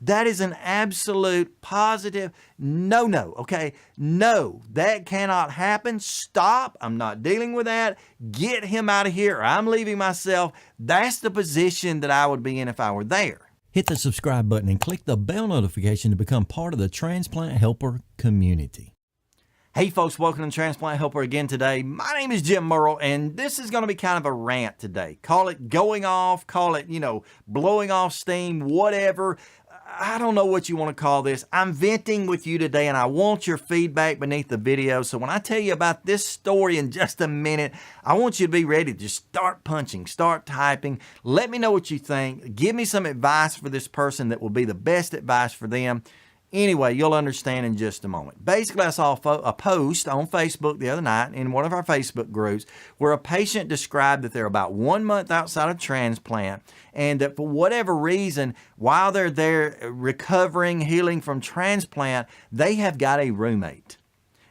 That is an absolute positive no, okay? No, that cannot happen. Stop. I'm not dealing with that. Get him out of here or I'm leaving myself. That's the position that I would be in if I were there. Hit the subscribe button and click the bell notification to become part of the Transplant Helper community. Hey folks, welcome to Transplant Helper again today. My name is Jim Merle, and this is going to be kind of a rant today. Call it going off, call it, blowing off steam, whatever. I don't know what you want to call this. I'm venting with you today, and I want your feedback beneath the video. So when I tell you about this story in just a minute, I want you to be ready to just start punching, start typing. Let me know what you think. Give me some advice for this person that will be the best advice for them. Anyway, you'll understand in just a moment. Basically, I saw a post on Facebook the other night in one of our Facebook groups where a patient described that they're about 1 month outside of transplant and that for whatever reason, while they're there recovering, healing from transplant, they have got a roommate.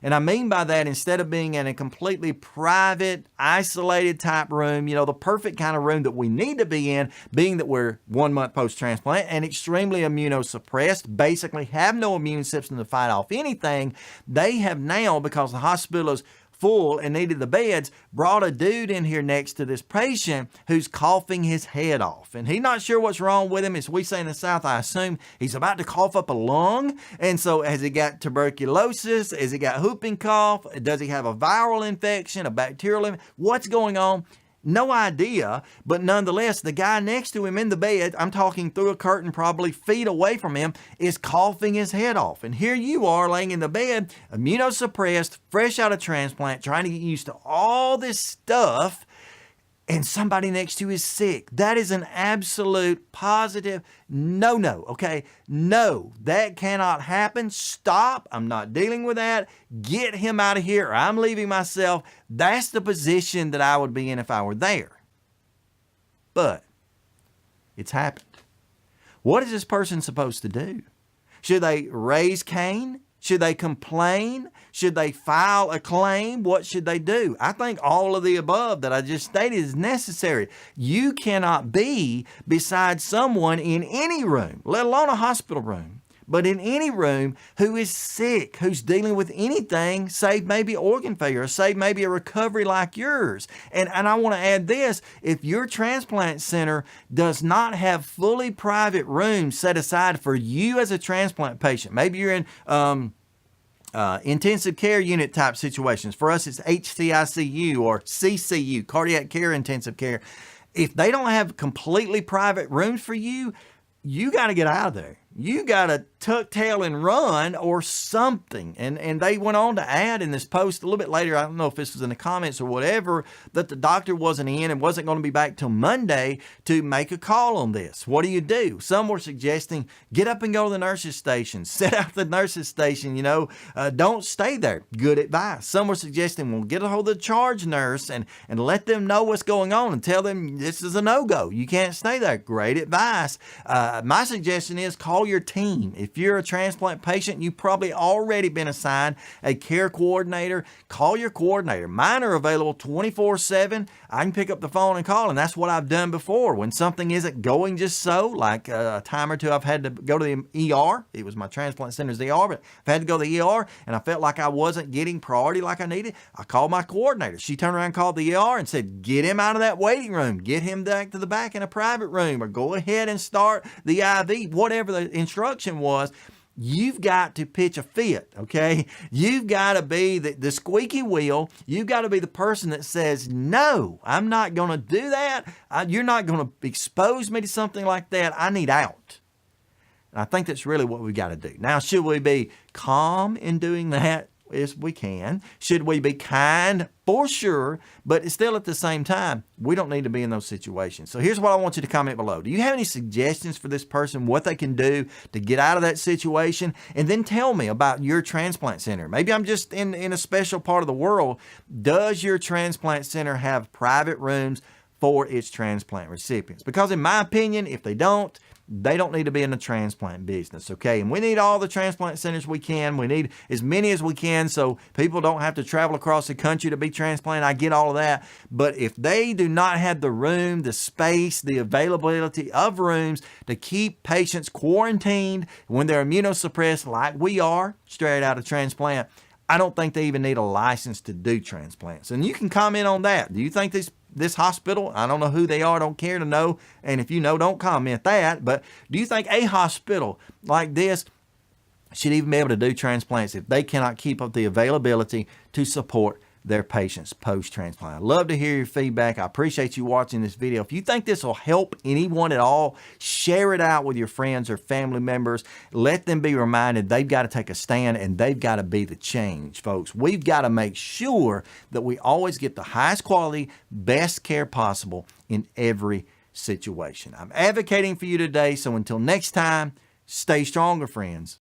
And I mean by that, instead of being in a completely private, isolated type room, the perfect kind of room that we need to be in, being that we're 1 month post-transplant and extremely immunosuppressed, basically have no immune system to fight off anything, they have now, because the hospital is full and needed the beds, brought a dude in here next to this patient who's coughing his head off. And he's not sure what's wrong with him. As we say in the South, I assume he's about to cough up a lung. And so has he got tuberculosis? Has he got whooping cough? Does he have a viral infection, a bacterial infection? What's going on? No idea, but nonetheless, the guy next to him in the bed, I'm talking through a curtain probably feet away from him, is coughing his head off. And here you are laying in the bed, immunosuppressed, fresh out of transplant, trying to get used to all this stuff, and somebody next to you is sick. That is an absolute positive no, okay? No, that cannot happen. Stop. I'm not dealing with that. Get him out of here or I'm leaving myself. That's the position that I would be in if I were there. But it's happened. What is this person supposed to do? Should they raise Cain? Should they complain? Should they file a claim? What should they do? I think all of the above that I just stated is necessary. You cannot be beside someone in any room, let alone a hospital room, but in any room who is sick, who's dealing with anything, save maybe organ failure, save maybe a recovery like yours. And I want to add this, if your transplant center does not have fully private rooms set aside for you as a transplant patient, maybe you're in intensive care unit type situations. For us, it's HCICU or CCU, cardiac care intensive care. If they don't have completely private rooms for you, you got to get out of there. You got to tuck tail and run or something. And they went on to add in this post a little bit later, I don't know if this was in the comments or whatever, that the doctor wasn't in and wasn't going to be back till Monday to make a call on this. What do you do? Some were suggesting get up and go to the nurse's station. Set out the nurse's station, don't stay there. Good advice. Some were suggesting, well, get a hold of the charge nurse and let them know what's going on and tell them this is a no-go. You can't stay there. Great advice. My suggestion is call your team. If you're a transplant patient, you've probably already been assigned a care coordinator. Call your coordinator. Mine are available 24/7. I can pick up the phone and call, and that's what I've done before. When something isn't going just so, like a time or two I've had to go to the ER. It was my transplant center's ER, but I've had to go to the ER, and I felt like I wasn't getting priority like I needed. I called my coordinator. She turned around and called the ER and said, get him out of that waiting room. Get him back to the back in a private room, or go ahead and start the IV, whatever the instruction was. You've got to pitch a fit, okay? You've got to be the squeaky wheel. You've got to be the person that says, no, I'm not going to do that. You're not going to expose me to something like that. I need out. And I think that's really what we've got to do. Now, should we be calm in doing that? Yes, we can. Should we be kind? For sure, but still at the same time, we don't need to be in those situations. So here's what I want you to comment below. Do you have any suggestions for this person, what they can do to get out of that situation? And then tell me about your transplant center. Maybe I'm just in a special part of the world. Does your transplant center have private rooms for its transplant recipients? Because in my opinion, if they don't, they don't need to be in the transplant business, okay? And we need all the transplant centers we can. We need as many as we can so people don't have to travel across the country to be transplanted. I get all of that. But if they do not have the room, the space, the availability of rooms to keep patients quarantined when they're immunosuppressed like we are, straight out of transplant, I don't think they even need a license to do transplants. And you can comment on that. Do you think this hospital, I don't know who they are, don't care to know, and if you know, don't comment that, but do you think a hospital like this should even be able to do transplants if they cannot keep up the availability to support their patients post-transplant? I'd love to hear your feedback. I appreciate you watching this video. If you think this will help anyone at all, share it out with your friends or family members. Let them be reminded they've got to take a stand and they've got to be the change, folks. We've got to make sure that we always get the highest quality, best care possible in every situation. I'm advocating for you today, so until next time, stay stronger, friends.